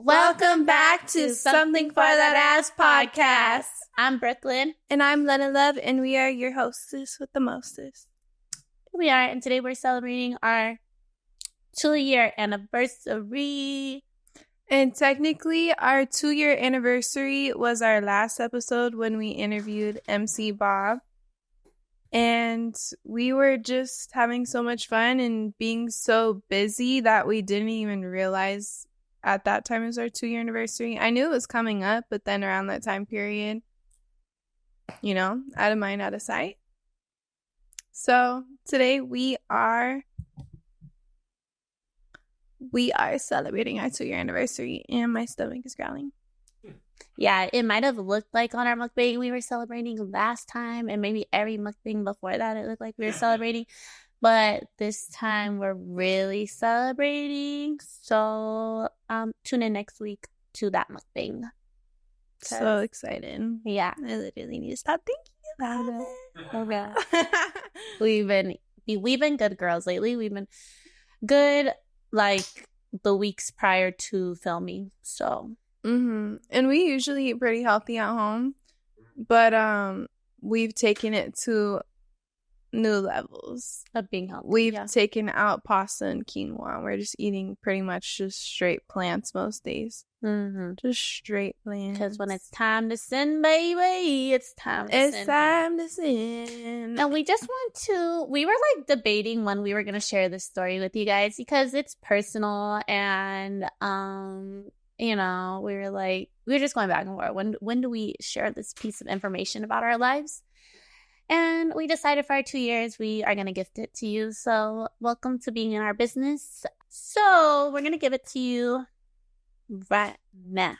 Welcome back to Something for That Ass podcast. I'm Brooklyn. And I'm Lenna Love, and we are your hostess with the mostest. We are, and today we're celebrating our 2-year anniversary. And technically, our 2-year anniversary was our last episode when we interviewed MC Bob. And we were just having so much fun and being so busy that we didn't even realize at that time it was our 2-year anniversary. I knew it was coming up, but then around that time period, you know, out of mind, out of sight. So today we are celebrating our 2-year anniversary, and my stomach is growling. Yeah, it might have looked like on our mukbang we were celebrating last time, and maybe every mukbang before that it looked like we were celebrating. But this time we're really celebrating. So tune in next week to that mukbang. So excited. Yeah. I literally need to stop thinking about it. Oh, God. We've been good girls lately. We've been good like the weeks prior to filming. So and we usually eat pretty healthy at home, but we've taken it to new levels of being healthy. We've taken out pasta and quinoa. We're just eating pretty much just straight plants most days. Just straight plants. Because when it's time to sin, baby, it's time to sin. And we were like debating when we were going to share this story with you guys because it's personal, and you know, we were just going back and forth. When do we share this piece of information about our lives? And we decided for our 2 years, we are going to gift it to you. So welcome to being in our business. So we're going to give it to you right now.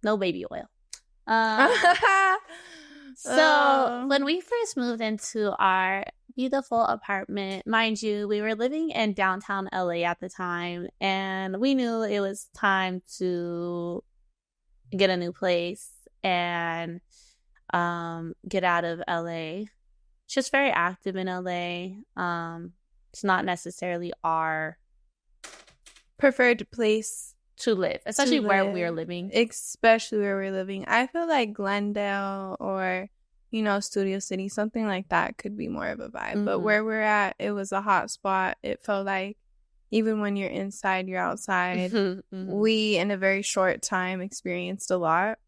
No baby oil. So when we first moved into our beautiful apartment, mind you, we were living in downtown LA at the time. And we knew it was time to get a new place and get out of LA. It's just very active in LA. It's not necessarily our preferred place to live, especially where we're living. Especially where we're living. I feel like Glendale or, you know, Studio City, something like that could be more of a vibe. But where we're at, it was a hot spot. It felt like even when you're inside, you're outside. We, in a very short time, experienced a lot,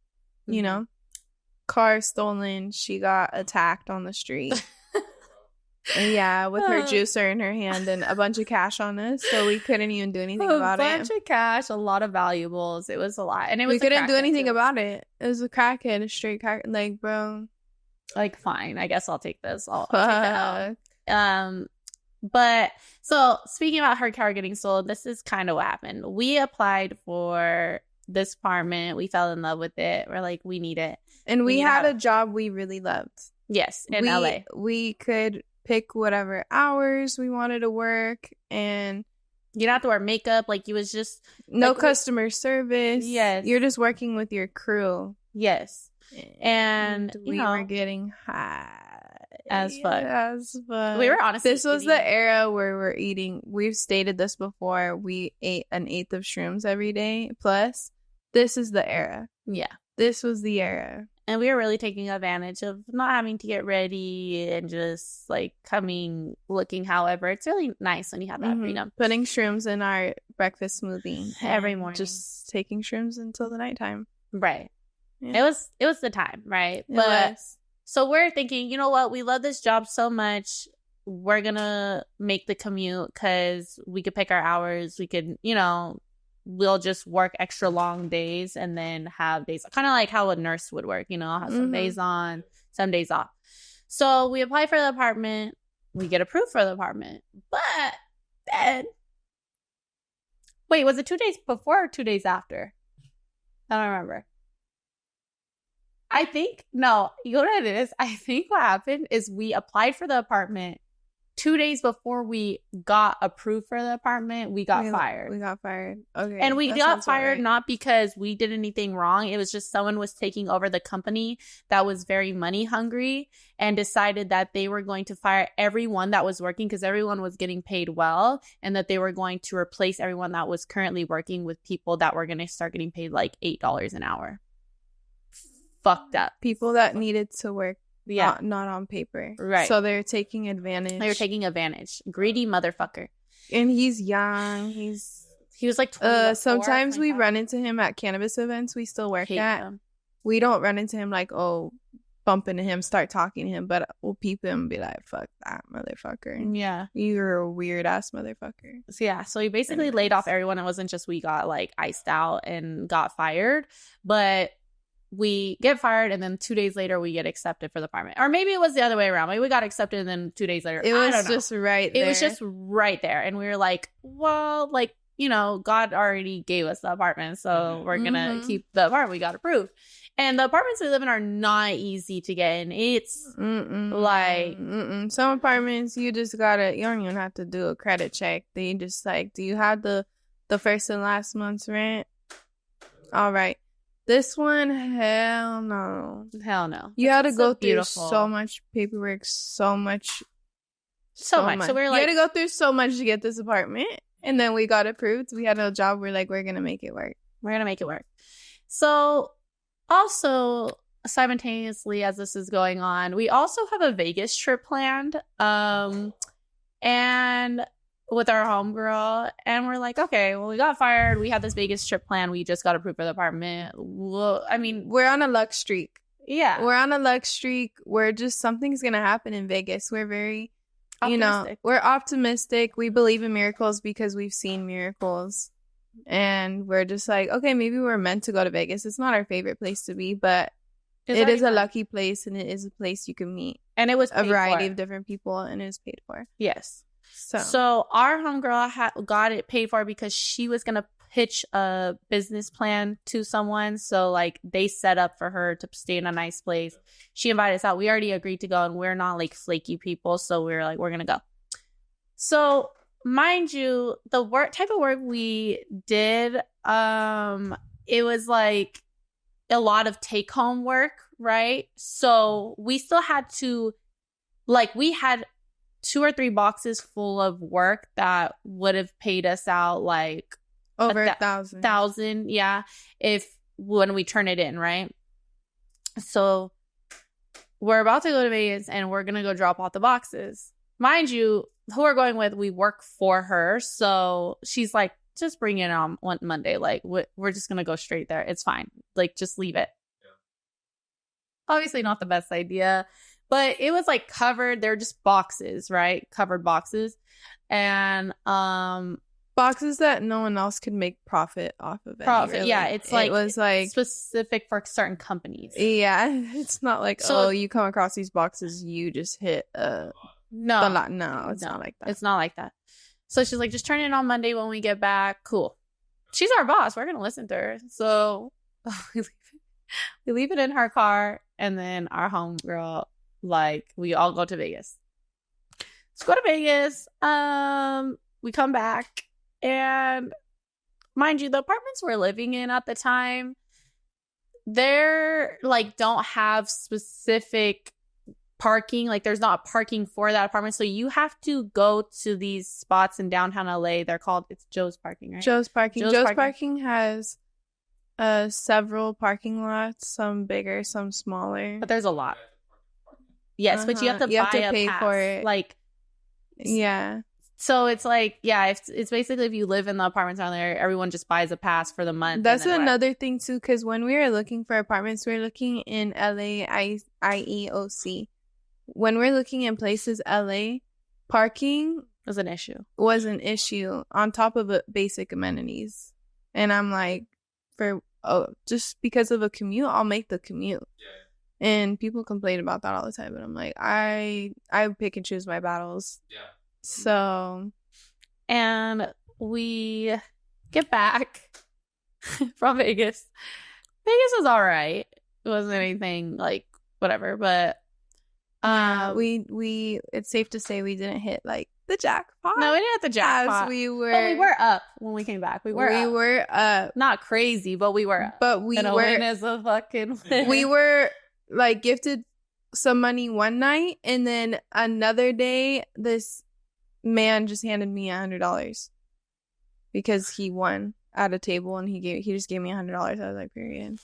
you know. Car stolen. She got attacked on the street. Yeah, with her juicer in her hand and a bunch of cash on us, so we couldn't even do anything about it. A bunch of cash, a lot of valuables. It was a lot, and we couldn't do anything about it. It was a crackhead, a straight crack. Like, bro, like, fine, I guess I'll take this. I'll take that. But so speaking about her car getting sold, this is kind of what happened. We applied for this apartment. We fell in love with it. We're like, we need it. And we had a job we really loved. Yes, in LA. We could pick whatever hours we wanted to work, and you don't have to wear makeup. Like, you was just no customer service. Yes, you're just working with your crew. Yes, and we were getting high as fuck. We were honestly. This was the era where we're eating. We've stated this before. We ate an 1/8 of shrooms every day. Plus, this is the era. Yeah, this was the era. And we were really taking advantage of not having to get ready and just like looking however. It's really nice when you have that freedom. Putting shrooms in our breakfast smoothie every morning. Just taking shrooms until the nighttime. Right. Yeah. It was the time, right? So we're thinking, you know what? We love this job so much. We're going to make the commute because we could pick our hours. We could, you know, we'll just work extra long days and then have days, kind of like how a nurse would work, you know, have some days on, some days off. So we apply for the apartment. We get approved for the apartment. But then, wait, was it 2 days before or 2 days after? I don't remember. You know what it is? I think what happened is we applied for the apartment 2 days before we got approved for the apartment, we got fired. We got fired. Okay. And we got fired not because we did anything wrong. It was just someone was taking over the company that was very money hungry and decided that they were going to fire everyone that was working because everyone was getting paid well, and that they were going to replace everyone that was currently working with people that were going to start getting paid like $8 an hour. Fucked up. People that needed to work. Yeah. Not on paper. Right. So they're taking advantage. They were taking advantage. Greedy motherfucker. And he's young. He was like 24, sometimes 25. we run into him at cannabis events we still work at. Him. We don't run into him like, oh, bump into him, start talking to him, but we'll peep him and be like, fuck that motherfucker. Yeah. You're a weird ass motherfucker. So yeah, so he basically laid off everyone. It wasn't just we got like iced out and got fired, but we get fired, and then 2 days later we get accepted for the apartment. Or maybe it was the other way around. Maybe we got accepted, and then 2 days later it was just right there. It was just right there, and we were like, well, like, you know, God already gave us the apartment, so we're gonna keep the apartment. We got approved. And the apartments we live in are not easy to get in. It's like some apartments you just gotta, you don't even have to do a credit check. They just like, do you have the first and last month's rent? All right. This one, hell no. Hell no. You had to go through so much paperwork, so much. So much. So we're like, you had to go through so much to get this apartment. And then we got approved. We had a job. We're like, we're going to make it work. We're going to make it work. So also, simultaneously as this is going on, we also have a Vegas trip planned. And with our homegirl, and we're like, okay, well, we got fired. We had this Vegas trip plan. We just got approved for the apartment. Well, I mean, we're on a luck streak. Yeah. We're on a luck streak. We're just, something's going to happen in Vegas. We're very, optimistic. We're optimistic. We believe in miracles because we've seen miracles. And we're just like, okay, maybe we're meant to go to Vegas. It's not our favorite place to be, but it is a lucky place, and it is a place you can meet. And it was a variety of different people, and it was paid for. Yes. So our homegirl got it paid for because she was going to pitch a business plan to someone. So like they set up for her to stay in a nice place. She invited us out. We already agreed to go, and we're not like flaky people. So we were like, we're going to go. So mind you, the type of work we did, it was like a lot of take home work, right? So we still had to, like, we had 2 or 3 boxes full of work that would have paid us out like over $1,000. Yeah, when we turn it in, right? So we're about to go to Vegas, and we're gonna go drop off the boxes. Mind you, who we're going with, we work for her, so she's like, just bring it on one Monday. Like, we're just gonna go straight there. It's fine. Like, just leave it. Yeah. Obviously, not the best idea. But it was like covered. They're just boxes, right? Covered boxes. And boxes that no one else could make profit off of it. Really. Yeah, it was like specific for certain companies. Yeah, it's not like, so, you come across these boxes, you just hit no, it's not like that. It's not like that. So she's like, just turn it on Monday when we get back. Cool. She's our boss. We're gonna listen to her. So we leave it in her car, and then our homegirl, like, we all go to Vegas. Let's go to Vegas. We come back, and mind you, the apartments we're living in at the time, they're like, don't have specific parking. Like, there's not parking for that apartment, so you have to go to these spots in downtown LA. They're called, it's Joe's Parking, right? Joe's Parking has several parking lots, some bigger, some smaller, but there's a lot. Yes, but you have to pay for it. Like, yeah. So it's like, yeah, it's basically if you live in the apartments down there, everyone just buys a pass for the month. That's another thing too, because when we were looking for apartments, we were looking in LA IEOC. When we're looking in places, LA, parking was an issue. On top of basic amenities, and I'm like, just because of a commute, I'll make the commute. Yeah. And people complain about that all the time, but I'm like, I pick and choose my battles. Yeah. So, and we get back from Vegas. Vegas was all right. It wasn't anything like whatever, but We it's safe to say we didn't hit like the jackpot. No, we didn't hit the jackpot. But we were up when we came back. We were up. Not crazy, but we were up. But we and were. A win is a fucking win. We were like gifted some money one night, and then another day, this man just handed me $100 because he won at a table, and he just gave me $100. I was like, period.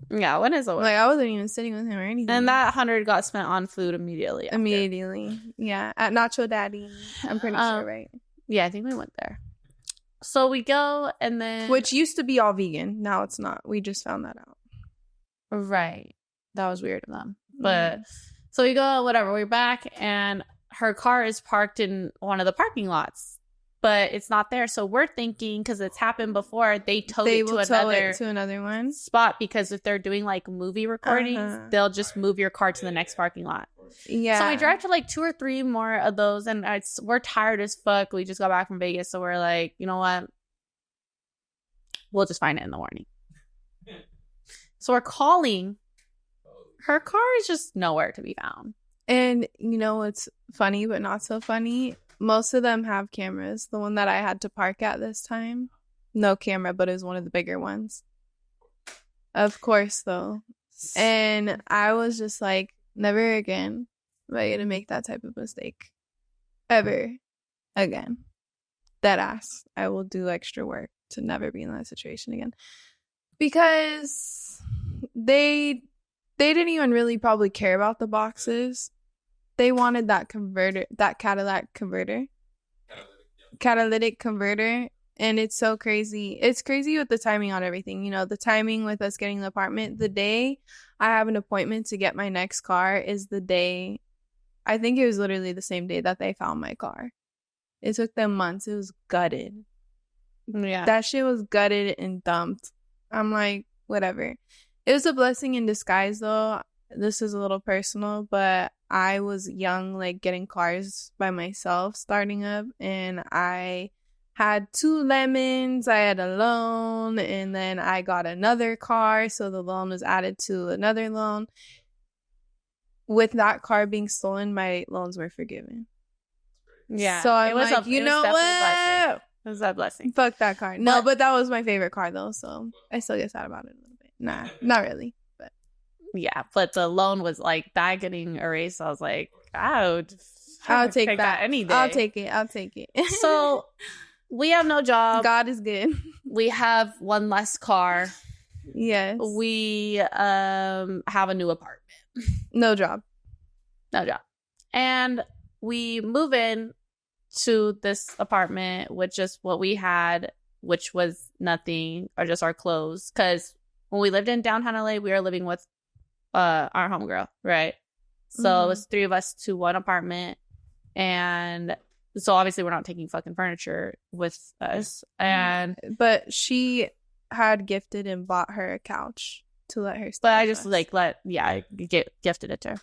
Yeah, when is it? Like, I wasn't even sitting with him or anything. And that 100 got spent on food immediately. Yeah, at Nacho Daddy. I'm pretty sure, right? Yeah, I think we went there. So we go, and then which used to be all vegan. Now it's not. We just found that out. Right. That was weird of them. But so we go, whatever. We're back, and her car is parked in one of the parking lots. But it's not there. So we're thinking, because it's happened before, they tow it to another one spot, because if they're doing like movie recordings, they'll just move your car to the next parking lot. Yeah. So we drive to like 2 or 3 more of those, and we're tired as fuck. We just got back from Vegas, so we're like, you know what? We'll just find it in the morning. So we're calling. Her car is just nowhere to be found. And you know what's funny but not so funny? Most of them have cameras. The one that I had to park at this time, no camera, but it was one of the bigger ones. Of course, though. And I was just like, never again am I going to make that type of mistake. Ever again. Deadass. I will do extra work to never be in that situation again. Because they didn't even really probably care about the boxes. They wanted that converter, that catalytic converter. And it's so crazy. It's crazy with the timing on everything. You know, the timing with us getting the apartment. The day I have an appointment to get my next car is the day, I think it was literally the same day that they found my car. It took them months. It was gutted. Yeah. That shit was gutted and dumped. I'm like, whatever. It was a blessing in disguise, though. This is a little personal, but I was young, like getting cars by myself, starting up, and I had 2 lemons. I had a loan, and then I got another car, so the loan was added to another loan. With that car being stolen, my loans were forgiven. Yeah. So I'm like, you know what? It was that blessing. Fuck that car. No, but that was my favorite car, though, so I still get sad about it a little bit. Nah, not really. Yeah, but the loan was like that getting erased. I was like, I'll take that any day. I'll take it. So we have no job. God is good. We have one less car. Yes. We have a new apartment. No job. And we move in to this apartment with just what we had, which was nothing, or just our clothes. Because when we lived in downtown LA, we were living with our homegirl, right? So it was 3 of us to one apartment, and so obviously we're not taking fucking furniture with us. But she had gifted and bought her a couch to let her stay. But I just I gifted it to her.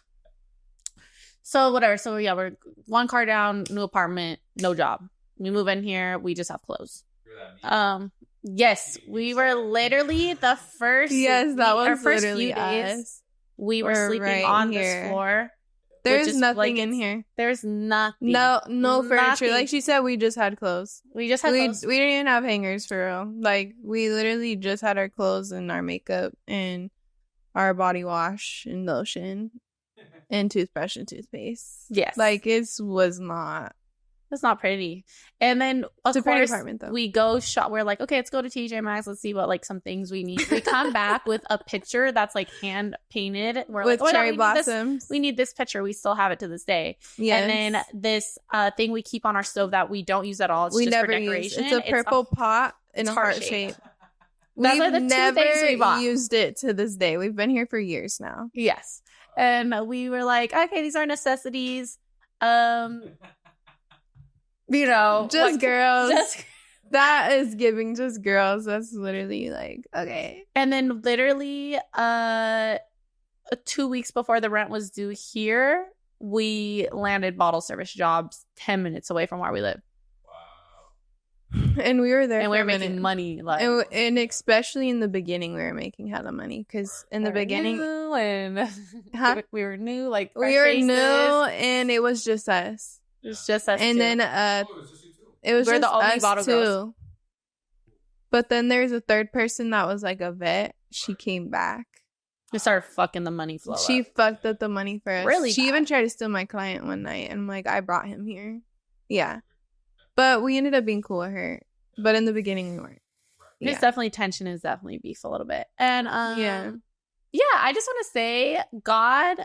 So whatever. So yeah, we're 1 car down, new apartment, no job. We move in here, we just have clothes. Yes, we were literally the first. Yes, that was our first literally few days. Us. We were sleeping right on this floor. There's nothing in here. There's nothing. No furniture. Like she said, we just had clothes. We didn't even have hangers for real. Like we literally just had our clothes and our makeup and our body wash and lotion and toothbrush and toothpaste. Yes. Like was not. It's not pretty. And then of course though. We go shop. We're like, okay, let's go to TJ Maxx. Let's see what like some things we need. We come back with a picture that's like hand painted. We're with like, cherry blossoms. We need this picture. We still have it to this day. Yes. And then this thing we keep on our stove that we don't use at all. It's just for decoration. It's a purple pot in a heart shape. We've never used it to this day. We've been here for years now. Yes. And we were like, okay, these are necessities. You know, just like, girls. That is giving just girls. That's literally like, okay. And then literally 2 weeks before the rent was due here, we landed bottle service jobs 10 minutes away from where we live. Wow. And we were there and we were making money. Like, and especially in the beginning, we were making hella money. Because in the beginning, new and we were new, like we were new, and it was just us. It's just us. And then it was just you two. it was we're just the only us bottle too. girls. But then there's a third person that was like a vet. She came back. They started fucking the money flow. She fucked up the money for us. Really She bad. even tried to steal my client one night, and I'm like, I brought him here. Yeah. But we ended up being cool with her. But in the beginning, we weren't. There's definitely tension. Is definitely beef a little bit. And yeah, I just want to say God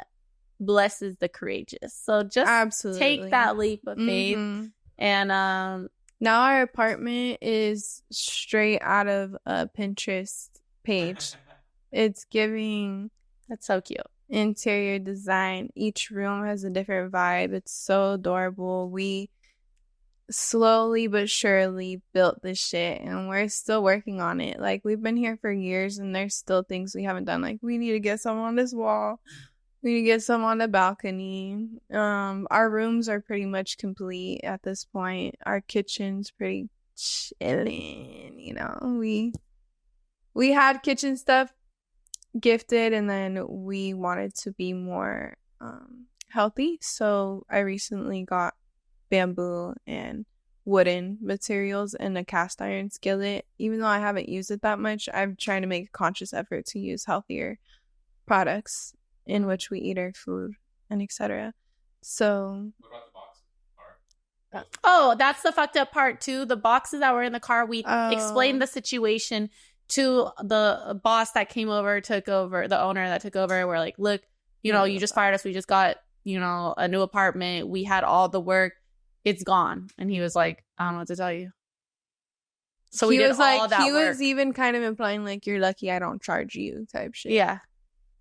blesses the courageous. So just absolutely take that leap of faith. Mm-hmm. And now our apartment is straight out of a Pinterest page. It's giving. That's so cute. Interior design. Each room has a different vibe. It's so adorable. We slowly but surely built this shit, and we're still working on it. Like, we've been here for years, and there's still things we haven't done. Like, we need to get some on this wall. We need to get some on the balcony. Our rooms are pretty much complete at this point. Our kitchen's pretty chilling. You know, we had kitchen stuff gifted, and then we wanted to be more healthy, so I recently got bamboo and wooden materials and a cast iron skillet. Even though I haven't used it that much, I'm trying to make a conscious effort to use healthier products in which we eat our food and etc. So What about the boxes? Oh, that's the fucked up part too. The boxes that were in the car, we explained the situation to the boss that came over, took over, the owner that took over. We're like, look, you know, you just fired us. We just got, you know, a new apartment. We had all the work. It's gone. And he was like, I don't know what to tell you. So we did all that work. He was even kind of implying like, you're lucky I don't charge you type shit. Yeah.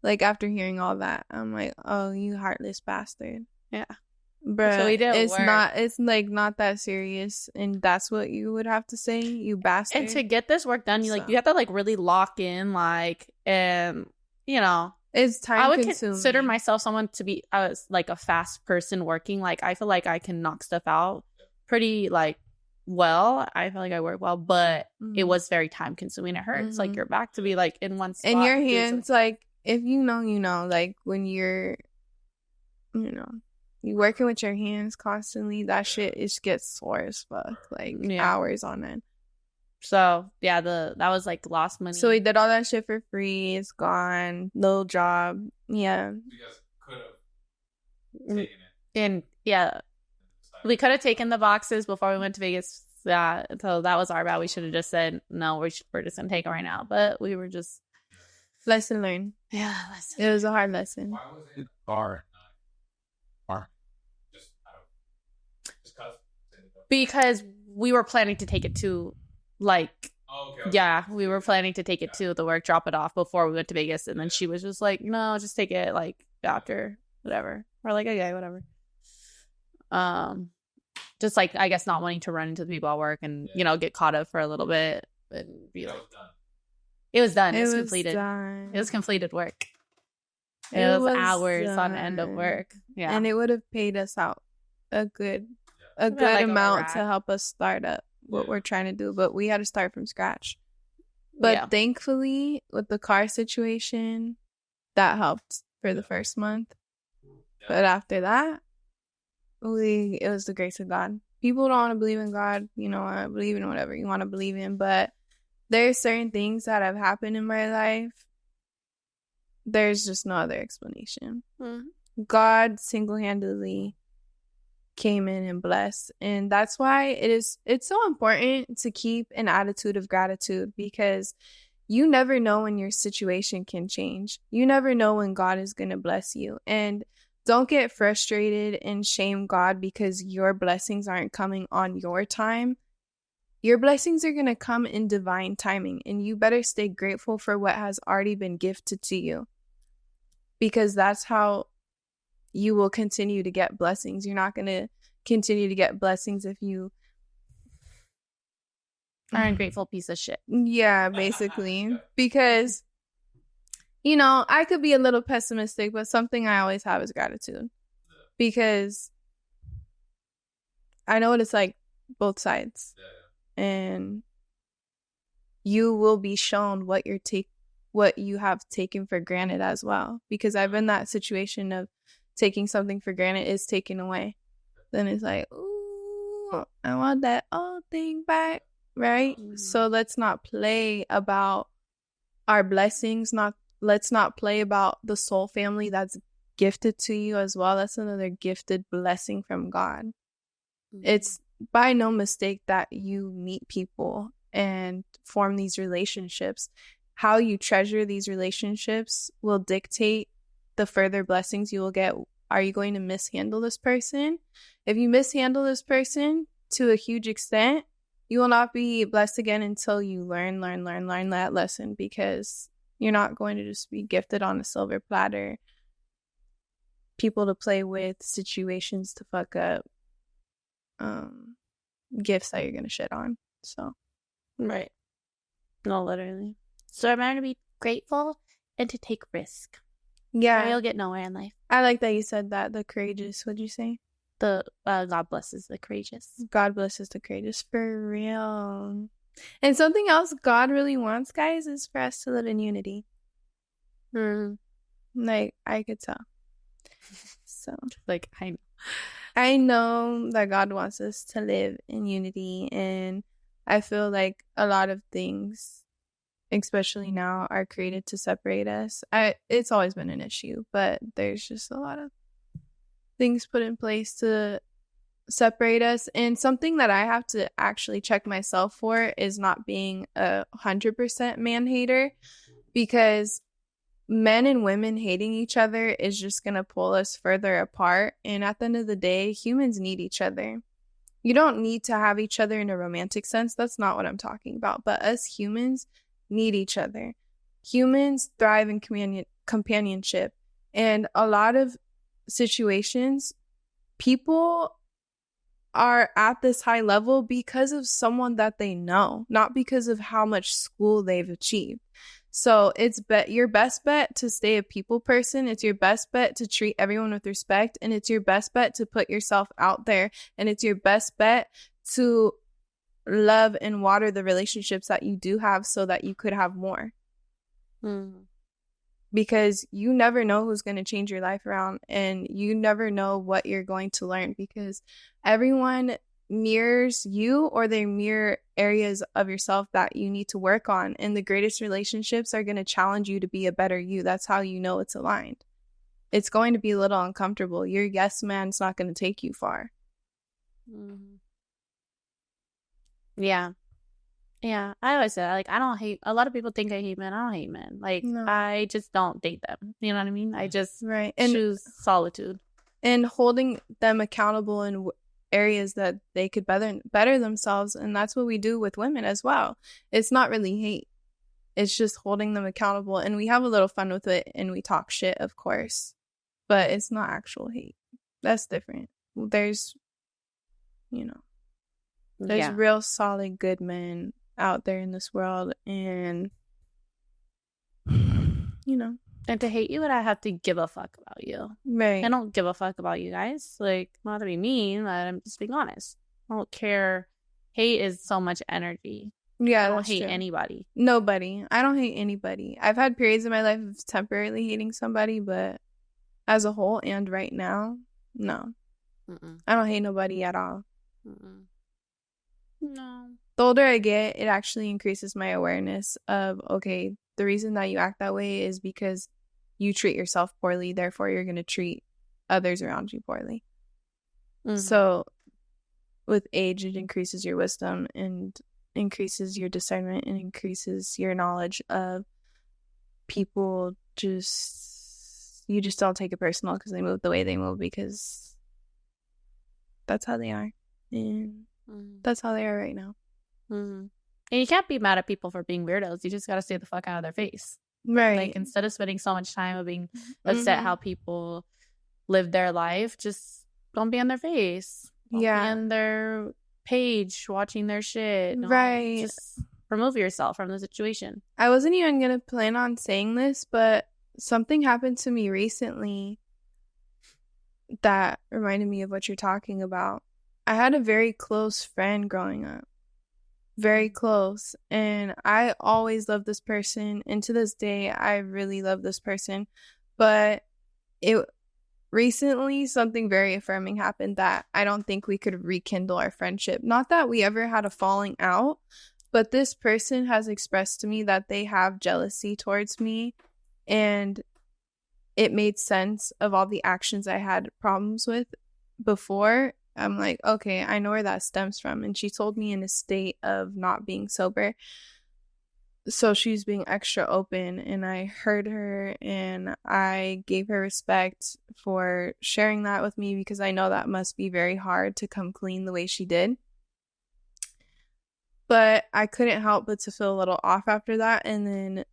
Like, after hearing all that, I'm like, oh, you heartless bastard. Yeah. Bruh, so we did it's not that serious, and that's what you would have to say, you bastard. And to get this work done, you have to like really lock in, like, and you know, it's time I would consuming. consider myself someone to be like a fast person working. Like, I feel like I can knock stuff out pretty like well. I feel like I work well, but it was very time consuming. It hurts like your back to be like in one spot, and your hands, like, if you know, like, when you're, you know, you working with your hands constantly, that shit, it gets sore as fuck, like hours on end. So yeah, that was like lost money. So we did all that shit for free. It's gone. Little job. Yeah. You guys could have taken it. And yeah, we could have taken the boxes before we went to Vegas. Yeah, so that was our bad. We should have just said no. We're just gonna take it right now. But we were just lesson learned. Yeah, it was a hard lesson. Why was it bar? Because we were planning to take it to, like, we were planning to take it to the work, drop it off before we went to Vegas, and then she was just like, no, just take it, like, after, whatever. We're like, okay, whatever. Just, like, I guess not wanting to run into the people at work and, you know, get caught up for a little bit and be like, it was done. It was completed. Done. It was completed work. It was hours on end of work. Yeah. And it would have paid us out a good amount to help us start up what we're trying to do, but we had to start from scratch. But thankfully, with the car situation, that helped for the first month. But after that, it was the grace of God. People don't want to believe in God, you know, believe in whatever you want to believe in, but there's certain things that have happened in my life. There's just no other explanation. God single-handedly came in and blessed, and that's why it's so important to keep an attitude of gratitude, because you never know when your situation can change. You never know when God is going to bless you, and don't get frustrated and shame God because your blessings aren't coming on your time. Your blessings are going to come in divine timing, and you better stay grateful for what has already been gifted to you, because that's how you will continue to get blessings. You're not going to continue to get blessings if you are an ungrateful piece of shit. Yeah, basically. Because, you know, I could be a little pessimistic, but something I always have is gratitude. Because I know what it's like, both sides. And you will be shown what you're what you have taken for granted as well. Because I've been in that situation of taking something for granted is taken away. Then it's like, ooh, I want that old thing back, right? So let's not play about our blessings. Let's not play about the soul family that's gifted to you as well. That's another gifted blessing from God. It's by no mistake that you meet people and form these relationships. How you treasure these relationships will dictate the further blessings you will get. Are you going to mishandle this person? If you mishandle this person to a huge extent, you will not be blessed again until you learn that lesson, because you're not going to just be gifted on a silver platter people to play with, situations to fuck up, gifts that you're going to shit on. So, right. No, literally. So remember to be grateful and to take risk. Yeah. Or you'll get nowhere in life. I like that you said that. The courageous. What'd you say? The God blesses the courageous. God blesses the courageous. For real. And something else God really wants, guys, is for us to live in unity. Like, I could tell. So, like, I know that God wants us to live in unity, and I feel like a lot of things, especially now, are created to separate us. It's always been an issue, but there's just a lot of things put in place to separate us. And something that I have to actually check myself for is not being 100% man hater, because men and women hating each other is just going to pull us further apart. And at the end of the day, humans need each other. You don't need to have each other in a romantic sense. That's not what I'm talking about. But us humans need each other. Humans thrive in companionship. And a lot of situations, people are at this high level because of someone that they know, not because of how much school they've achieved. So it's your best bet to stay a people person. It's your best bet to treat everyone with respect. And it's your best bet to put yourself out there. And it's your best bet to love and water the relationships that you do have so that you could have more. Because you never know who's going to change your life around, and you never know what you're going to learn, because everyone mirrors you, or they mirror areas of yourself that you need to work on. And the greatest relationships are going to challenge you to be a better you. That's how you know it's aligned. It's going to be a little uncomfortable. Your yes man's not going to take you far. Yeah. Yeah, I always say that. Like, I don't hate. A lot of people think I hate men. I don't hate men. Like, no. I just don't date them. You know what I mean? I just choose solitude. And holding them accountable in areas that they could better themselves. And that's what we do with women as well. It's not really hate. It's just holding them accountable. And we have a little fun with it, and we talk shit, of course. But it's not actual hate. That's different. There's real solid good men out there in this world, and and to hate you, would I have to give a fuck about you? Right. I don't give a fuck about you guys. Like, not to be mean, but I'm just being honest. I don't care. Hate is so much energy. Yeah, I don't hate anybody. Nobody. I don't hate anybody. I've had periods in my life of temporarily hating somebody, but as a whole and right now, no. I don't hate nobody at all. No. The older I get, it actually increases my awareness of, okay, the reason that you act that way is because you treat yourself poorly, therefore you're going to treat others around you poorly. So with age, it increases your wisdom and increases your discernment and increases your knowledge of people. You just don't take it personal because they move the way they move, because that's how they are. And that's how they are right now. And you can't be mad at people for being weirdos. You just got to stay the fuck out of their face. Right. Like, instead of spending so much time of being upset how people live their life, just don't be on their face. Don't be on their page watching their shit. Right. Just remove yourself from the situation. I wasn't even going to plan on saying this, but something happened to me recently that reminded me of what you're talking about. I had a very close friend growing up. very close, and I always loved this person, and to this day I really love this person. But it recently something very affirming happened that I don't think we could rekindle our friendship. Not that we ever had a falling out, but this person has expressed to me that they have jealousy towards me, and it made sense of all the actions I had problems with before. I'm like, okay, I know where that stems from. And she told me in a state of not being sober. So she's being extra open, and I heard her, and I gave her respect for sharing that with me, because I know that must be very hard to come clean the way she did. But I couldn't help but to feel a little off after that, and then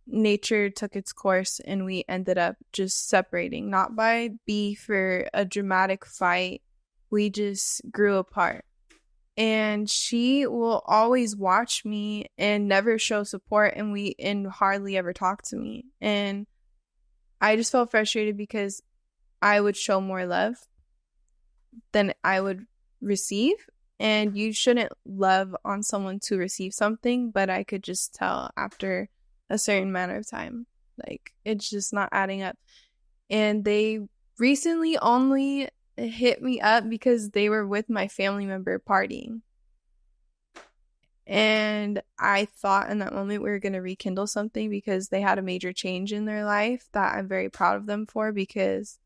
nature took its course, and we ended up just separating, not by beef or a dramatic fight. We just grew apart. And she will always watch me and never show support, and hardly ever talk to me. And I just felt frustrated because I would show more love than I would receive. And you shouldn't love on someone to receive something, but I could just tell after a certain amount of time, like, it's just not adding up. And they recently only hit me up because they were with my family member partying. And I thought in that moment we were going to rekindle something, because they had a major change in their life that I'm very proud of them for, because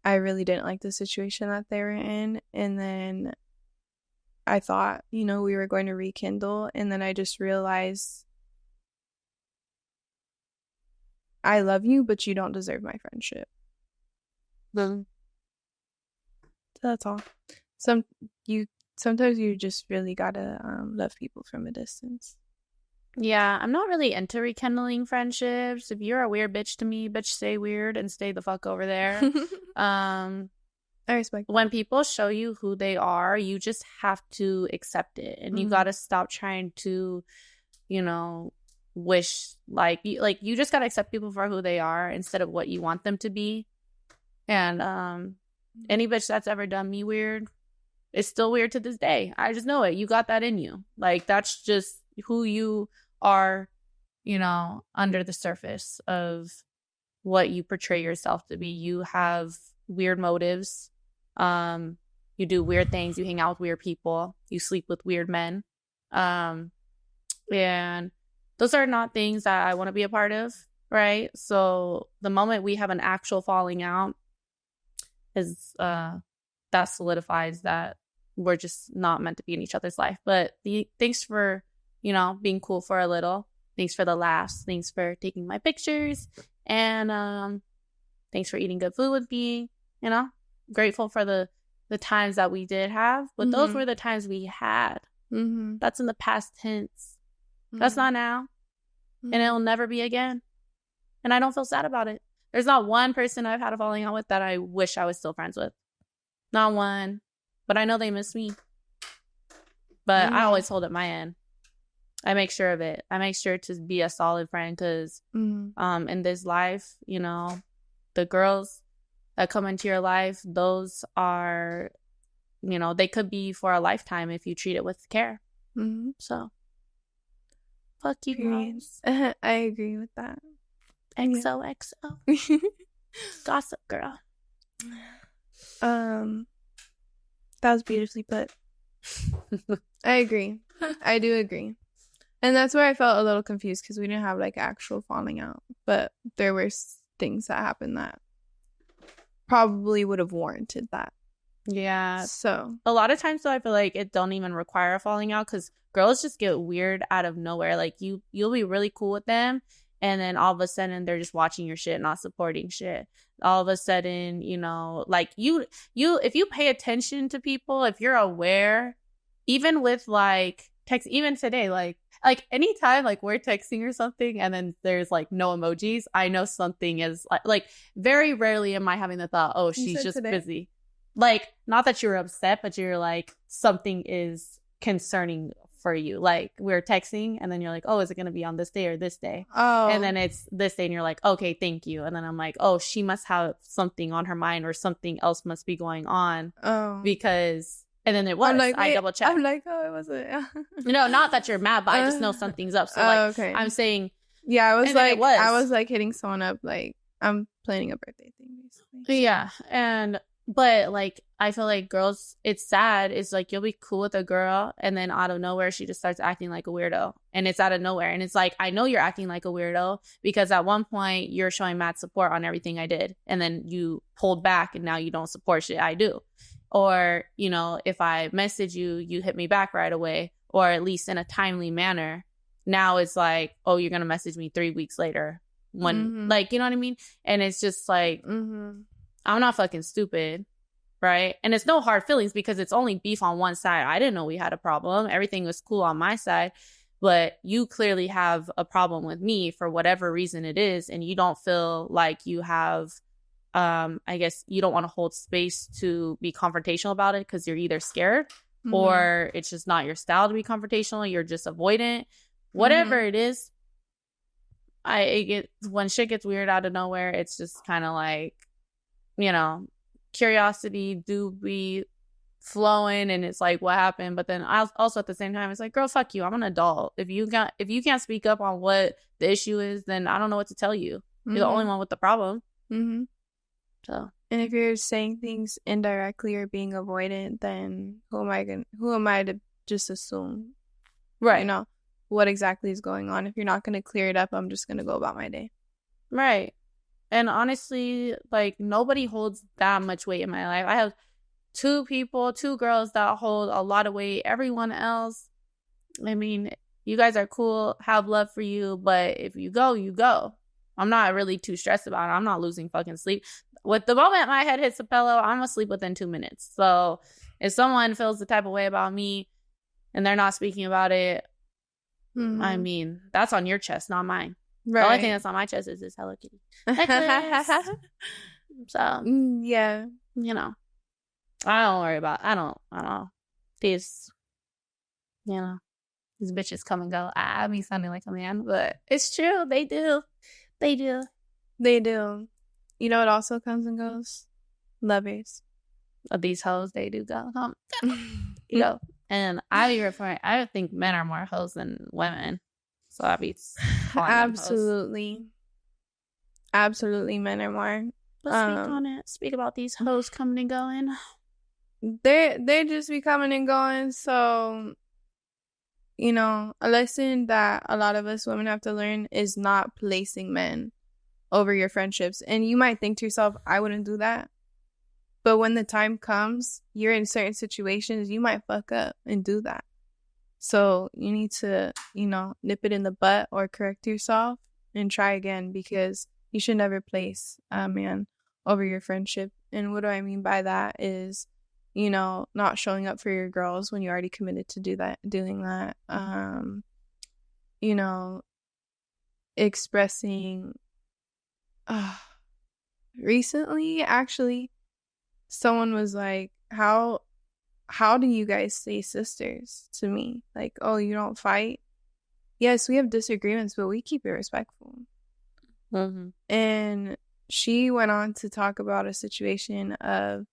I really didn't like the situation that they were in. And then I thought, we were going to rekindle, and then I just realized, I love you, but you don't deserve my friendship. So that's all. Sometimes you just really gotta love people from a distance. Yeah, I'm not really into rekindling friendships. If you're a weird bitch to me, bitch, stay weird and stay the fuck over there. I respect that. When people show you who they are, you just have to accept it, and you gotta stop trying to, wish you just gotta accept people for who they are instead of what you want them to be. And any bitch that's ever done me weird, it's still weird to this day. I just know it. You got that in you. Like, that's just who you are, under the surface of what you portray yourself to be. You have weird motives. You do weird things. You hang out with weird people. You sleep with weird men. And those are not things that I want to be a part of, right? So the moment we have an actual falling out is that solidifies that we're just not meant to be in each other's life. But thanks for, being cool for a little. Thanks for the laughs. Thanks for taking my pictures. And thanks for eating good food with me. Grateful for the times that we did have. But those were the times we had. That's in the past tense. That's not now. And it'll never be again. And I don't feel sad about it. There's not one person I've had a falling out with that I wish I was still friends with. Not one. But I know they miss me. But I always hold up my end. I make sure of it. I make sure to be a solid friend, because in this life, the girls that come into your life, those are, they could be for a lifetime if you treat it with care. So, fuck you guys. I agree with that. XOXO. Gossip girl. That was beautifully put. I agree. I do agree. And that's where I felt a little confused, because we didn't have actual falling out, but there were things that happened that probably would have warranted that. Yeah. So a lot of times, though, I feel like it don't even require a falling out, because girls just get weird out of nowhere. Like, you'll be really cool with them, and then all of a sudden they're just watching your shit, not supporting shit. All of a sudden, you if you pay attention to people, if you're aware, even with text, even today, like anytime we're texting or something and then there's no emojis, I know something is very rarely am I having the thought, oh, she's just today? Busy. Not that you're upset, but you're something is concerning for you. We're texting and then you're like, oh, is it going to be on this day or this day? Oh. And then it's this day and you're like, okay, thank you. And then I'm like, oh, she must have something on her mind, or something else must be going on. Oh. Because And then it was. I double checked. I'm like, oh, it wasn't. No, not that you're mad, but I just know something's up. So like, okay. I'm saying, yeah, I was like hitting someone up, like I'm planning a birthday thing, basically. So. Yeah, but like I feel like girls, it's sad. It's like you'll be cool with a girl, and then out of nowhere she just starts acting like a weirdo, and it's out of nowhere. And it's like, I know you're acting like a weirdo because at one point you're showing mad support on everything I did, and then you pulled back, and now you don't support shit I do. Or, you know, if I message you, you hit me back right away, or at least in a timely manner. Now it's like, oh, you're going to message me 3 weeks later when, like, you know what I mean? And it's just like, I'm not fucking stupid, right? And it's no hard feelings because it's only beef on one side. I didn't know we had a problem. Everything was cool on my side. But you clearly have a problem with me for whatever reason it is. And you don't feel like you have... I guess you don't want to hold space to be confrontational about it because you're either scared or it's just not your style to be confrontational. You're just avoidant. Whatever it is, when shit gets weird out of nowhere, it's just kind of like, you know, curiosity do be flowing, and it's like, what happened? But then also at the same time, it's like, girl, fuck you. I'm an adult. If you can't speak up on what the issue is, then I don't know what to tell you. You're the only one with the problem. So, and if you're saying things indirectly or being avoidant, then who am I to just assume, right? You know, what exactly is going on? If you're not going to clear it up, I'm just going to go about my day. Right. And honestly, like, nobody holds that much weight in my life. I have 2 girls that hold a lot of weight. Everyone else, I mean, you guys are cool, have love for you, but if you go, you go. I'm not really too stressed about it. I'm not losing fucking sleep. With the moment my head hits the pillow, I'm going to sleep within 2 minutes. So if someone feels the type of way about me and they're not speaking about it, I mean, that's on your chest, not mine. Right. The only thing that's on my chest is this Hello Kitty. So, yeah. You know, I don't know. These, you know, these bitches come and go. I be sounding like a man, but it's true. They do. You know what also comes and goes? Lovers. These hoes, they do go. You know, and I think men are more hoes than women. So I be absolutely, men are more. But speak on it. Speak about these hoes coming and going. They just be coming and going. So, you know, a lesson that a lot of us women have to learn is not placing men over your friendships. And you might think to yourself, I wouldn't do that. But when the time comes, you're in certain situations, you might fuck up and do that. So you need to, you know, nip it in the butt or correct yourself and try again, because you should never place a man over your friendship. And what do I mean by that is, you know, not showing up for your girls when you're already committed to doing that. You know, expressing. Recently, actually, someone was like, how do you guys stay sisters to me? Like, oh, you don't fight? Yes, we have disagreements, but we keep it respectful. And she went on to talk about a situation of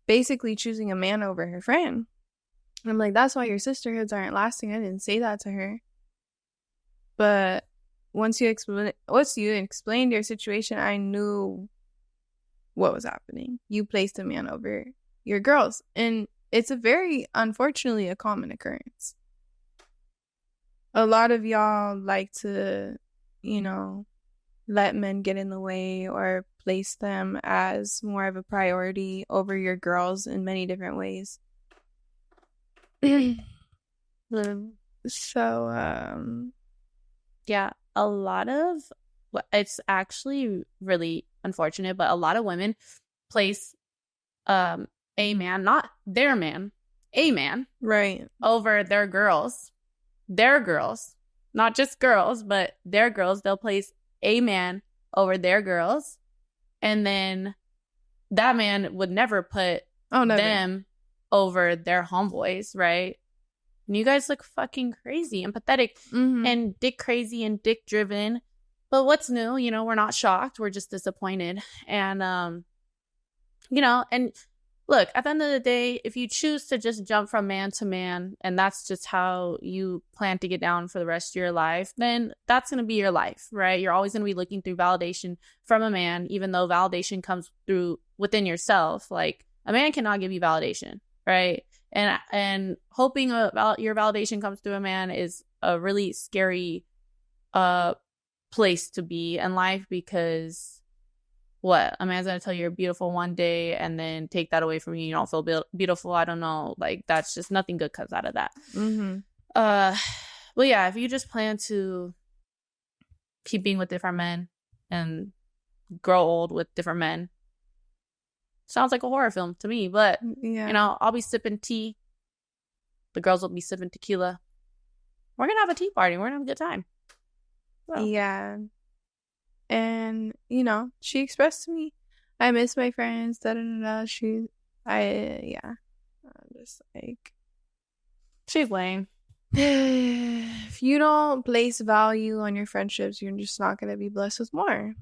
basically choosing a man over her friend. And I'm like, that's why your sisterhoods aren't lasting. I didn't say that to her. But once you explained your situation, I knew what was happening. You placed a man over your girls. And it's unfortunately a common occurrence. A lot of y'all like to, you know, let men get in the way or place them as more of a priority over your girls in many different ways. So, yeah, a lot of, it's actually really unfortunate, but a lot of women place a man, not their man, a man, right, over their girls, not just girls, but their girls. They'll place a man over their girls, and then that man would never put them over their homeboys, right? And you guys look fucking crazy and pathetic and dick crazy and dick driven. But what's new? You know, we're not shocked. We're just disappointed. And, you know, and look, at the end of the day, if you choose to just jump from man to man and that's just how you plan to get down for the rest of your life, then that's going to be your life, right? You're always going to be looking through validation from a man, even though validation comes through within yourself. Like, a man cannot give you validation, right? And hoping about your validation comes through a man is a really scary place to be in life, because what, a man's gonna tell you you're beautiful one day and then take that away from you. You don't feel beautiful. I don't know. Like, that's just, nothing good comes out of that. But yeah, if you just plan to keep being with different men and grow old with different men, sounds like a horror film to me. But you know, I'll be sipping tea, the girls will be sipping tequila. We're gonna have a tea party. We're gonna have a good time. So. Yeah. And, you know, she expressed to me, I miss my friends, I'm just like, she's lame. If you don't place value on your friendships, you're just not going to be blessed with more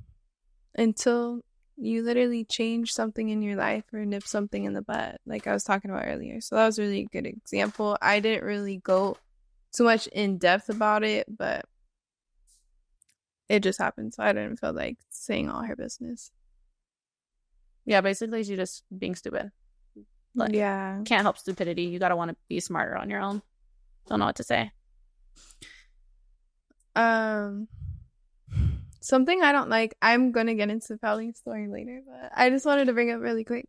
until you literally change something in your life or nip something in the bud, like I was talking about earlier. So that was really a good example. I didn't really go too much in depth about it, but it just happened, so I didn't feel like saying all her business. Yeah, basically she's just being stupid. Like, yeah, can't help stupidity. You gotta want to be smarter on your own. Don't know what to say. Something I don't like. I'm gonna get into Pauline's story later, but I just wanted to bring up really quick.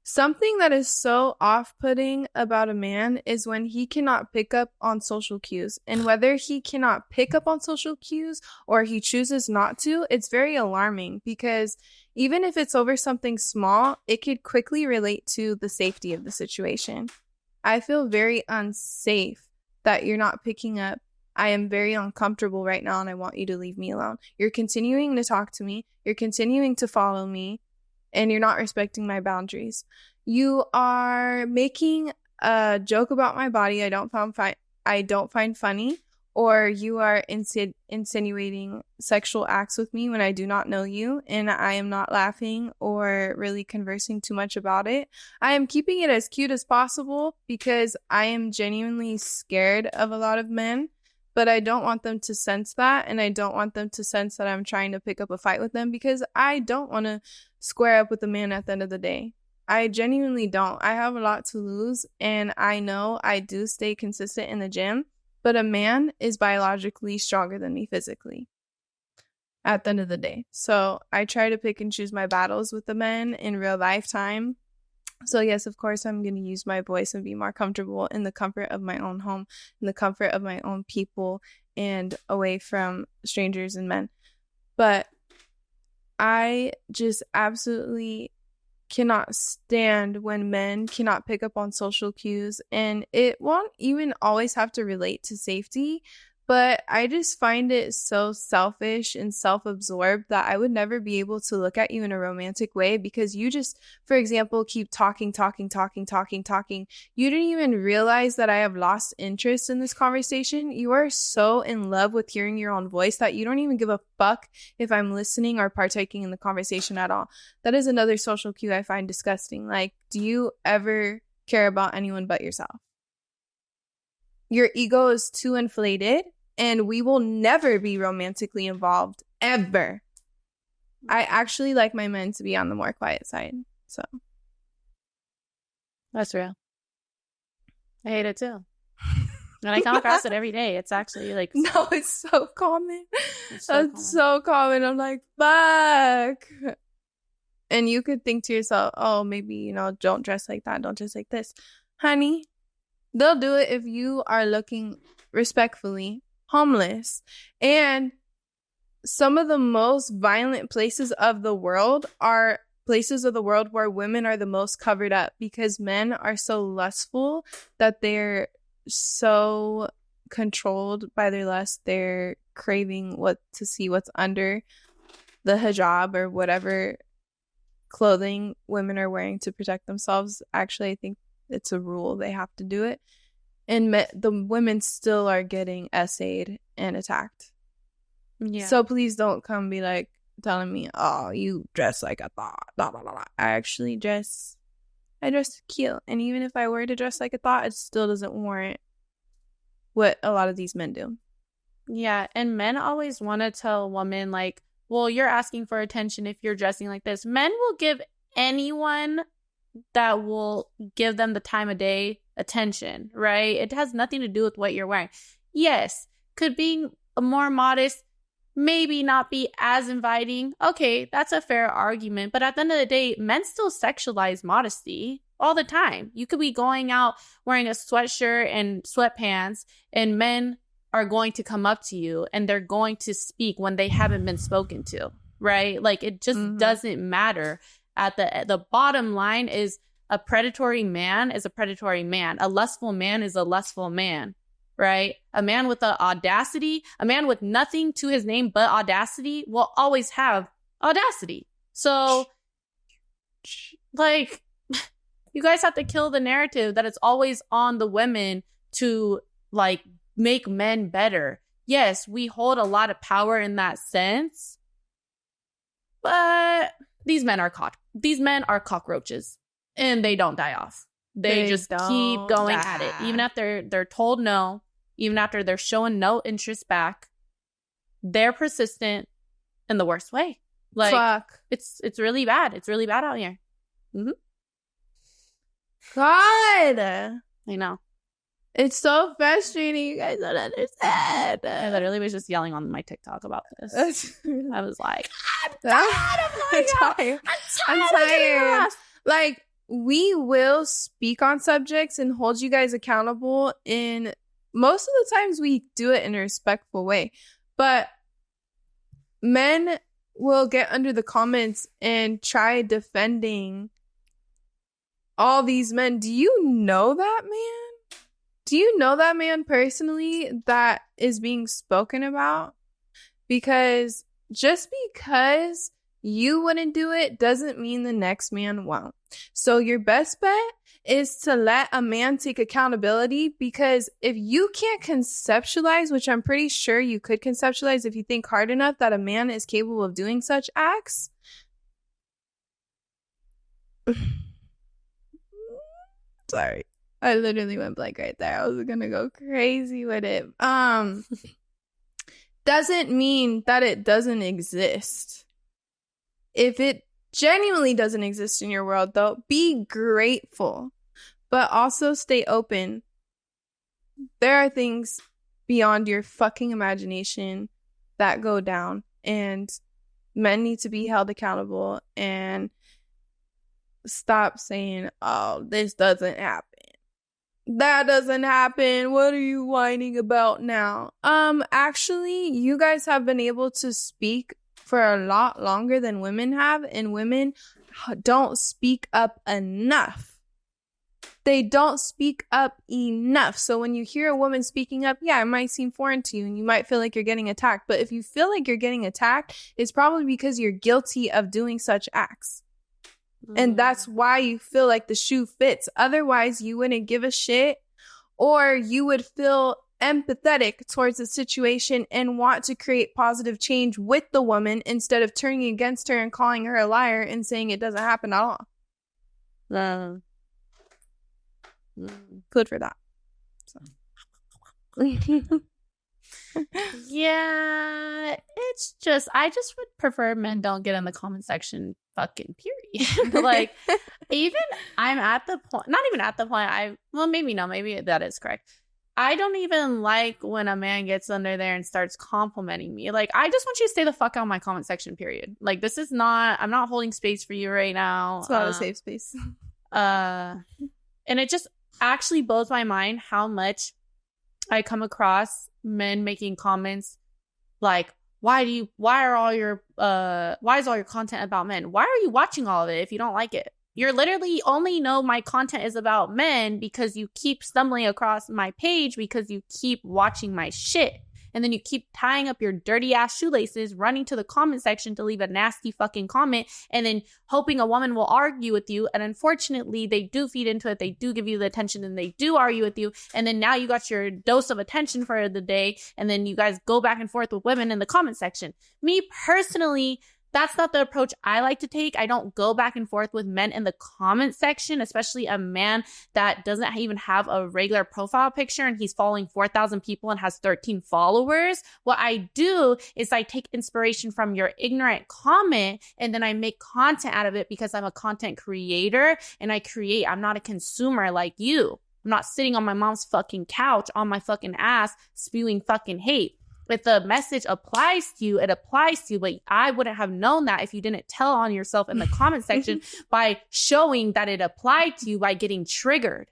Something that is so off-putting about a man is when he cannot pick up on social cues. And whether he cannot pick up on social cues or he chooses not to, it's very alarming, because even if it's over something small, it could quickly relate to the safety of the situation. I feel very unsafe that you're not picking up. I am very uncomfortable right now and I want you to leave me alone. You're continuing to talk to me. You're continuing to follow me. And you're not respecting my boundaries. You are making a joke about my body I don't find funny, or you are insinuating sexual acts with me when I do not know you, and I am not laughing or really conversing too much about it. I am keeping it as cute as possible because I am genuinely scared of a lot of men. But I don't want them to sense that, and I don't want them to sense that I'm trying to pick up a fight with them, because I don't want to square up with a man at the end of the day. I genuinely don't. I have a lot to lose, and I know I do stay consistent in the gym, but a man is biologically stronger than me physically at the end of the day. So I try to pick and choose my battles with the men in real lifetime. So yes, of course, I'm going to use my voice and be more comfortable in the comfort of my own home, in the comfort of my own people, and away from strangers and men. But I just absolutely cannot stand when men cannot pick up on social cues. And it won't even always have to relate to safety, but I just find it so selfish and self-absorbed that I would never be able to look at you in a romantic way, because you just, for example, keep talking. You didn't even realize that I have lost interest in this conversation. You are so in love with hearing your own voice that you don't even give a fuck if I'm listening or partaking in the conversation at all. That is another social cue I find disgusting. Like, do you ever care about anyone but yourself? Your ego is too inflated, and we will never be romantically involved, ever. I actually like my men to be on the more quiet side, so. That's real. I hate it too. And I come across it every day. It's actually like... No, it's so common. It's so common. I'm like, fuck. And you could think to yourself, oh, maybe, you know, don't dress like that. Don't dress like this. Honey, they'll do it if you are looking respectfully homeless. And some of the most violent places of the world are places of the world where women are the most covered up, because men are so lustful that they're so controlled by their lust. They're craving to see what's under the hijab or whatever clothing women are wearing to protect themselves. Actually, I think it's a rule. They have to do it. And the women still are getting essayed and attacked. Yeah. So please don't come be like, telling me, oh, you dress like a thought, blah, blah, blah, blah. I dress cute. And even if I were to dress like a thought, it still doesn't warrant what a lot of these men do. Yeah, and men always want to tell women, like, well, you're asking for attention if you're dressing like this. Men will give anyone that will give them the time of day attention, right? It has nothing to do with what you're wearing. Yes, could being more modest maybe not be as inviting. Okay, that's a fair argument. But at the end of the day, men still sexualize modesty all the time. You could be going out wearing a sweatshirt and sweatpants, and men are going to come up to you and they're going to speak when they haven't been spoken to, right? Like, it just doesn't matter. At the bottom line is a predatory man is a predatory man. A lustful man is a lustful man, right? A man with the audacity, a man with nothing to his name but audacity will always have audacity. So, like, you guys have to kill the narrative that it's always on the women to, like, make men better. Yes, we hold a lot of power in that sense, but these men are cockroaches, and they don't die off. They just keep going at it, even after they're told no, even after they're showing no interest back. They're persistent in the worst way. Like, fuck. It's really bad. It's really bad out here. God, I know. It's so frustrating. You guys don't understand. I literally was just yelling on my TikTok about this. I was like, I'm tired. Like, we will speak on subjects and hold you guys accountable. In most of the times, we do it in a respectful way. But men will get under the comments and try defending all these men. Do you know that man? Do you know that man personally that is being spoken about? Because just because you wouldn't do it doesn't mean the next man won't. So your best bet is to let a man take accountability, because if you can't conceptualize, which I'm pretty sure you could conceptualize if you think hard enough, that a man is capable of doing such acts. Sorry. I literally went blank right there. I was gonna go crazy with it. Doesn't mean that it doesn't exist. If it genuinely doesn't exist in your world, though, be grateful, but also stay open. There are things beyond your fucking imagination that go down, and men need to be held accountable and stop saying, oh, this doesn't happen. That doesn't happen. What are you whining about now? Actually, you guys have been able to speak for a lot longer than women have, and women don't speak up enough. They don't speak up enough. So when you hear a woman speaking up, yeah, it might seem foreign to you and you might feel like you're getting attacked. But if you feel like you're getting attacked, it's probably because you're guilty of doing such acts. And that's why you feel like the shoe fits. Otherwise, you wouldn't give a shit, or you would feel empathetic towards the situation and want to create positive change with the woman instead of turning against her and calling her a liar and saying it doesn't happen at all. Good for that. So. Yeah, it's just, I just would prefer men don't get in the comment section, fucking period. Like, even I'm at the point, not even at the point, maybe that is correct. I don't even like when a man gets under there and starts complimenting me. Like, I just want you to stay the fuck out of my comment section, period. Like, this is not, I'm not holding space for you right now. It's not a safe space. And it just actually blows my mind how much I come across men making comments like, why is all your content about men? Why are you watching all of it if you don't like it? You're literally only know my content is about men because you keep stumbling across my page because you keep watching my shit. And then you keep tying up your dirty ass shoelaces, running to the comment section to leave a nasty fucking comment, and then hoping a woman will argue with you. And unfortunately, they do feed into it. They do give you the attention and they do argue with you. And then now you got your dose of attention for the day. And then you guys go back and forth with women in the comment section. Me personally, that's not the approach I like to take. I don't go back and forth with men in the comment section, especially a man that doesn't even have a regular profile picture and he's following 4,000 people and has 13 followers. What I do is I take inspiration from your ignorant comment and then I make content out of it because I'm a content creator and I create. I'm not a consumer like you. I'm not sitting on my mom's fucking couch on my fucking ass spewing fucking hate. If the message applies to you, it applies to you. But I wouldn't have known that if you didn't tell on yourself in the comment section by showing that it applied to you by getting triggered.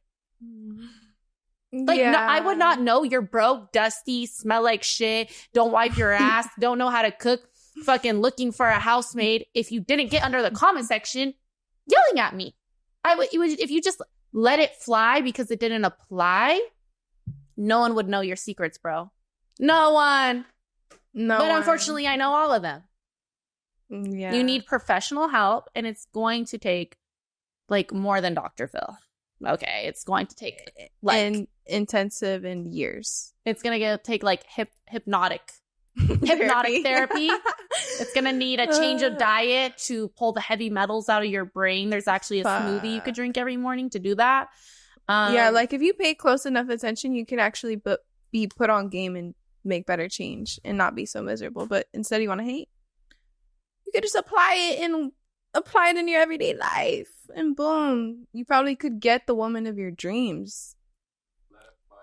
Like, no, I would not know you're broke, dusty, smell like shit, don't wipe your ass, don't know how to cook, fucking looking for a housemaid if you didn't get under the comment section yelling at me. If you just let it fly because it didn't apply, no one would know your secrets, bro. No one. But unfortunately, I know all of them. Yeah. You need professional help, and it's going to take, like, more than Dr. Phil. Okay, it's going to take, like... And intensive in years. It's going to take, like, hypnotic therapy. It's going to need a change of diet to pull the heavy metals out of your brain. There's actually a smoothie you could drink every morning to do that. Yeah, like, if you pay close enough attention, you can actually be put on game and make better change and not be so miserable. But instead you want to hate, you could just apply it in your everyday life and boom, you probably could get the woman of your dreams.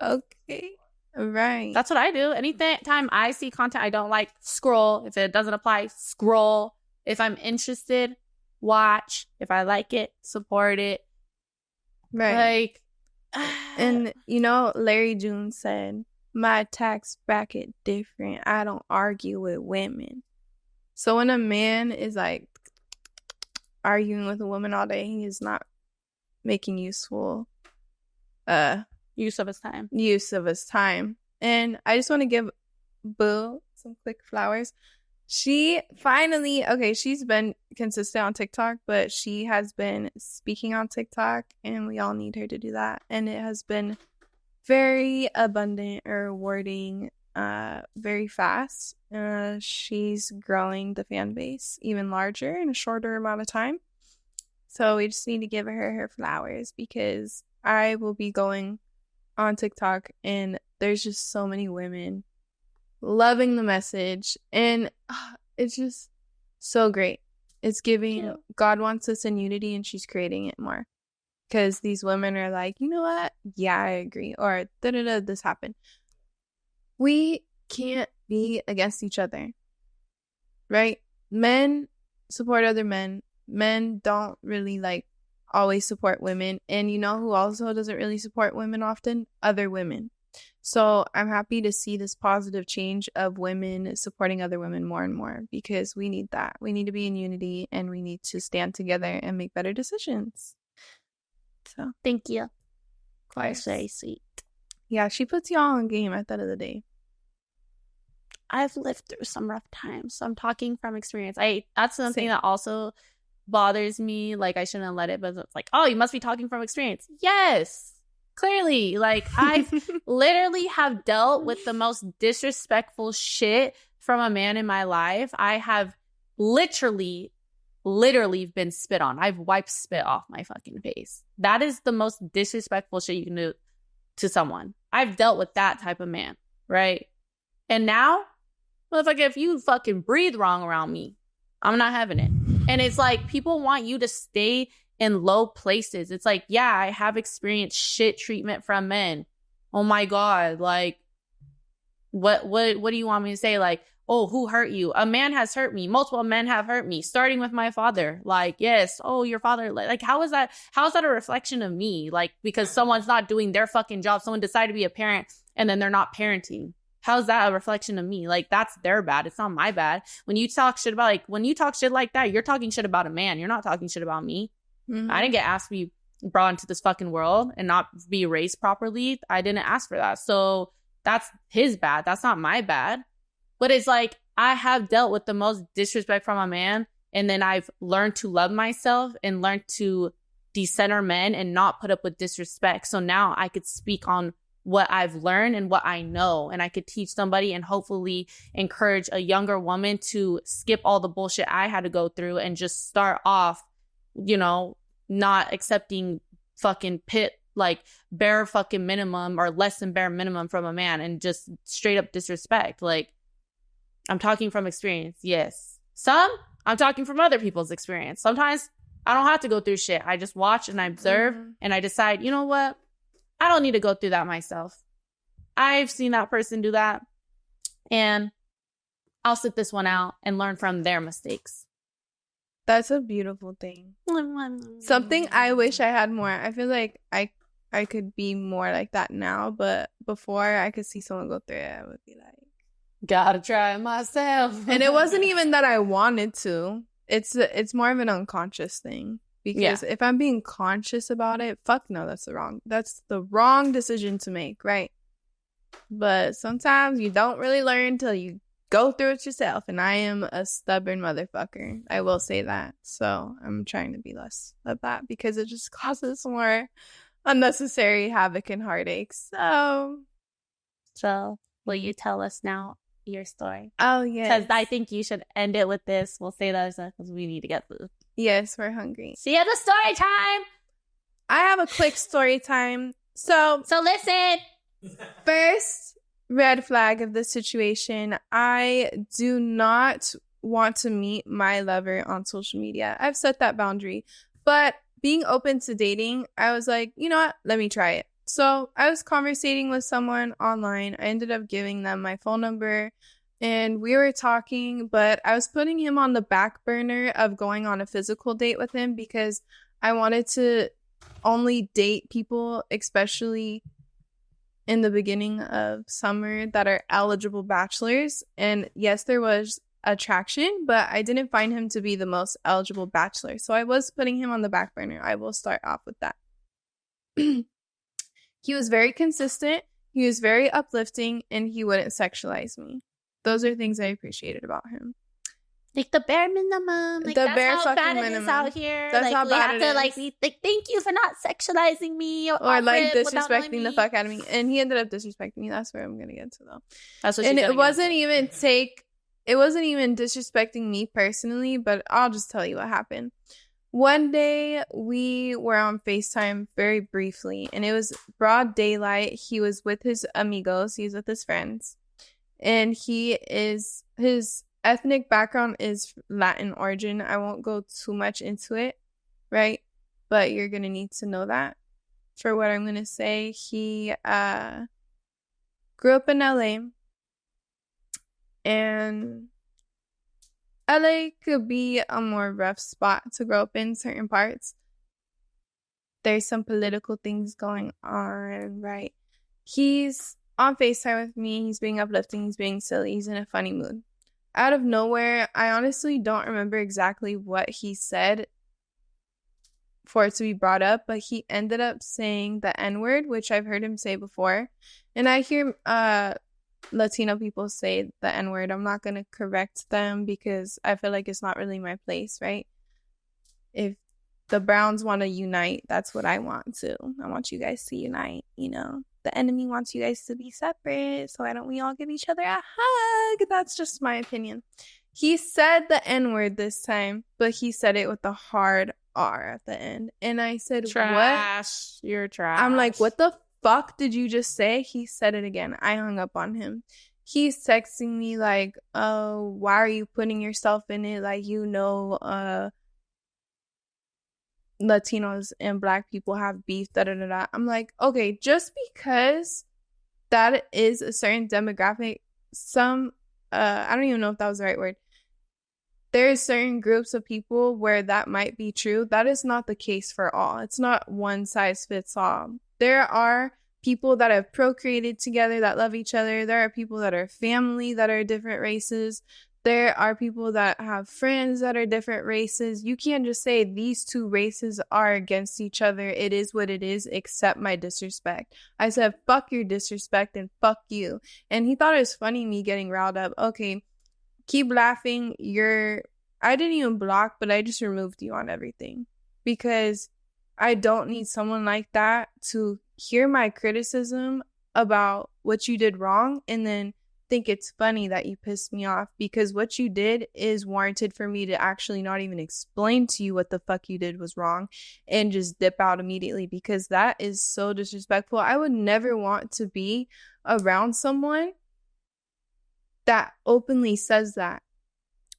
Okay, right. That's what I do. Anytime I see content I don't like, scroll. If it doesn't apply, scroll. If I'm interested, watch. If I like it, support it. Right. Like, and you know, Larry June said, my tax bracket different. I don't argue with women. So when a man is like arguing with a woman all day, he is not making useful use of his time. And I just want to give Boo some quick flowers. She finally, she's been consistent on TikTok, but she has been speaking on TikTok, and we all need her to do that. And it has been very abundant or rewarding, very fast. She's growing the fan base even larger in a shorter amount of time. So we just need to give her flowers, because I will be going on TikTok and there's just so many women loving the message, and it's just so great. It's giving God wants us in unity, and she's creating it more. Because these women are like, you know what? Yeah, I agree. Or, this happened. We can't be against each other. Right? Men support other men. Men don't really, like, always support women. And you know who also doesn't really support women often? Other women. So I'm happy to see this positive change of women supporting other women more and more, because we need that. We need to be in unity, and we need to stand together and make better decisions. So thank you. Quite very sweet. Yeah, she puts y'all on game at the end of the day. I've lived through some rough times, so I'm talking from experience. That's something that also bothers me. Like, I shouldn't let it, but it's like, oh, you must be talking from experience. Yes, clearly. Like, I've literally have dealt with the most disrespectful shit from a man in my life. I have literally been spit on. I've wiped spit off my fucking face. That is the most disrespectful shit you can do to someone. I've dealt with that type of man, right? And now, motherfucker, if you fucking breathe wrong around me, I'm not having it. And it's like, people want you to stay in low places. It's like, yeah, I have experienced shit treatment from men. Oh my God. Like, what do you want me to say? Like, oh, who hurt you? A man has hurt me. Multiple men have hurt me, starting with my father. Like, yes. Oh, your father. Like, how is that a reflection of me? Like, because someone's not doing their fucking job. Someone decided to be a parent and then they're not parenting. How's that a reflection of me? Like, that's their bad. It's not my bad. When you talk shit like that, you're talking shit about a man. You're not talking shit about me. Mm-hmm. I didn't get asked to be brought into this fucking world and not be raised properly. I didn't ask for that. So that's his bad. That's not my bad. But it's like, I have dealt with the most disrespect from a man, and then I've learned to love myself and learned to decenter men and not put up with disrespect. So now I could speak on what I've learned and what I know, and I could teach somebody and hopefully encourage a younger woman to skip all the bullshit I had to go through and just start off, you know, not accepting fucking like bare fucking minimum or less than bare minimum from a man and just straight up disrespect. Like, I'm talking from experience, yes. Some, I'm talking from other people's experience. Sometimes I don't have to go through shit. I just watch and I observe and I decide, you know what? I don't need to go through that myself. I've seen that person do that, and I'll sit this one out and learn from their mistakes. That's a beautiful thing. Something I wish I had more. I feel like I could be more like that now, but before I could see someone go through it, I would be like, gotta try it myself. And it wasn't even that I wanted to. It's more of an unconscious thing. Because if I'm being conscious about it, fuck no, that's the wrong decision to make, right? But sometimes you don't really learn till you go through it yourself. And I am a stubborn motherfucker. I will say that. So I'm trying to be less of that because it just causes more unnecessary havoc and heartaches. So will you tell us now your story? Oh, yes. Because I think you should end it with this. We'll say that because we need to get food. Yes, we're hungry. See you at the story time. I have a quick story time. So listen. First red flag of this situation. I do not want to meet my lover on social media. I've set that boundary. But being open to dating, I was like, you know what? Let me try it. So I was conversating with someone online. I ended up giving them my phone number. And we were talking, but I was putting him on the back burner of going on a physical date with him because I wanted to only date people, especially in the beginning of summer, that are eligible bachelors. And yes, there was attraction, but I didn't find him to be the most eligible bachelor. So I was putting him on the back burner. I will start off with that. He was very consistent. He was very uplifting, and he wouldn't sexualize me. Those are things I appreciated about him. Like the bare minimum. Like, the that's bare how fucking bad minimum. It is out here. That's like, how bad we have to is. be like, thank you for not sexualizing me. Or like disrespecting the fuck out of me. And he ended up disrespecting me. That's where I'm going to get to, though. That's what and it wasn't even disrespecting me personally, but I'll just tell you what happened. One day, we were on FaceTime very briefly, and it was broad daylight. He was with his amigos. He was with his friends. And his ethnic background is Latin origin. I won't go too much into it, right? But you're going to need to know that for what I'm going to say. He grew up in LA. And LA could be a more rough spot to grow up in certain parts. There's some political things going on, right? He's on FaceTime with me. He's being uplifting. He's being silly. He's in a funny mood. Out of nowhere, I honestly don't remember exactly what he said for it to be brought up, but he ended up saying the N-word, which I've heard him say before. And I hear Latino people say the N-word. I'm not going to correct them because I feel like it's not really my place, right? If the Browns want to unite, that's what I want to. I want you guys to unite, you know? The enemy wants you guys to be separate, so why don't we all give each other a hug? That's just my opinion. He said the N-word this time, but he said it with a hard R at the end. And I said, trash. What? You're trash. I'm like, what the fuck did you just say? He said it again. I hung up on him. He's texting me like, oh, why are you putting yourself in it? Like, you know, Latinos and Black people have beef, da-da-da-da. I'm like, okay, just because that is a certain demographic, I don't even know if that was the right word. There's certain groups of people where that might be true. That is not the case for all. It's not one size fits all. There are people that have procreated together that love each other. There are people that are family that are different races. There are people that have friends that are different races. You can't just say these two races are against each other. It is what it is, except my disrespect. I said, fuck your disrespect and fuck you. And he thought it was funny me getting riled up. Okay, keep laughing. I didn't even block, but I just removed you on everything. Because I don't need someone like that to hear my criticism about what you did wrong and then think it's funny that you pissed me off, because what you did is warranted for me to actually not even explain to you what the fuck you did was wrong and just dip out immediately, because that is so disrespectful. I would never want to be around someone that openly says that,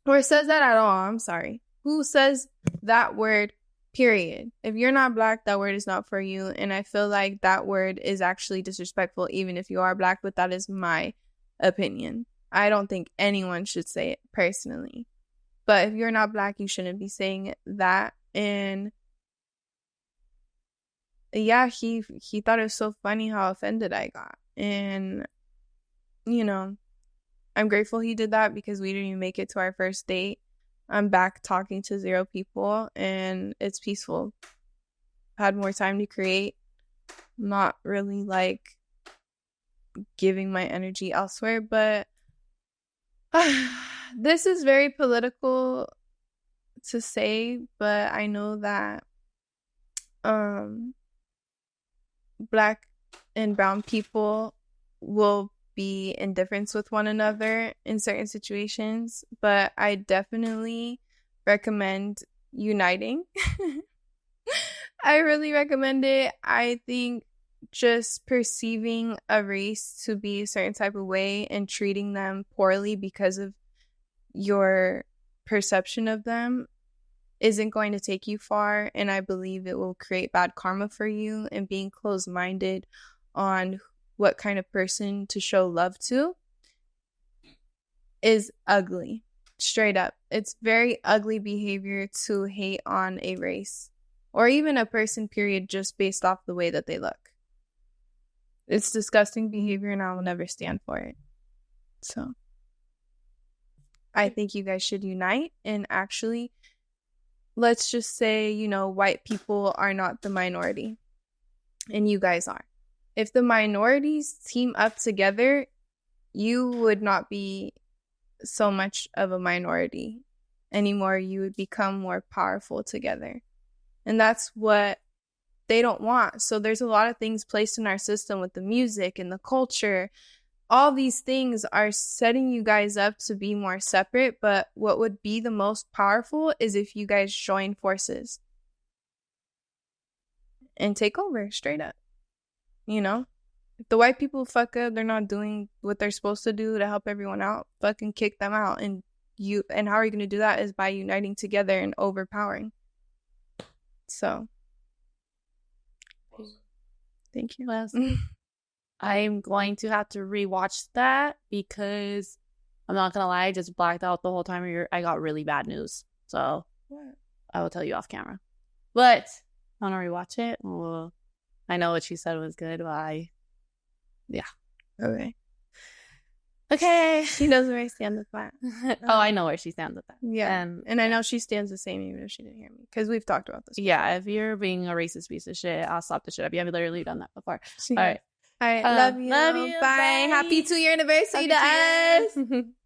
or says that at all. I'm sorry. Who says that word, period? If you're not Black, that word is not for you. And I feel like that word is actually disrespectful, even if you are Black, but that is my opinion. I don't think anyone should say it personally. But if you're not Black, you shouldn't be saying that. And yeah, he thought it was so funny how offended I got. And, you know, I'm grateful he did that, because we didn't even make it to our first date. I'm back talking to 0 people, and it's peaceful. Had more time to create. Not really like giving my energy elsewhere, but this is very political to say, but I know that Black and brown people will be indifferent with one another in certain situations, but I definitely recommend uniting. I really recommend it. I think just perceiving a race to be a certain type of way and treating them poorly because of your perception of them isn't going to take you far, and I believe it will create bad karma for you. And being closed-minded on what kind of person to show love to is ugly. Straight up. It's very ugly behavior to hate on a race or even a person, period, just based off the way that they look. It's disgusting behavior, and I will never stand for it. So I think you guys should unite, and actually, let's just say, you know, white people are not the minority, and you guys are. If the minorities team up together, you would not be so much of a minority anymore. You would become more powerful together. And that's what they don't want. So there's a lot of things placed in our system with the music and the culture. All these things are setting you guys up to be more separate. But what would be the most powerful is if you guys join forces and take over straight up. You know, if the white people fuck up, they're not doing what they're supposed to do to help everyone out, fucking kick them out. And how are you going to do that? Is by uniting together and overpowering. So, thank you. Well, I'm going to have to rewatch that, because I'm not going to lie, I just blacked out the whole time. I got really bad news. So, what? I will tell you off camera. But I want to rewatch it. Well, I know what she said was good, but yeah. Okay. She knows where I stand with that. Oh, I know where she stands with that. Yeah. And I know she stands the same even if she didn't hear me, because we've talked about this before. Yeah, if you're being a racist piece of shit, I'll slap the shit out of you. I've literally done that before. All right. Love you. Love you. Bye. Happy 2-year anniversary to us.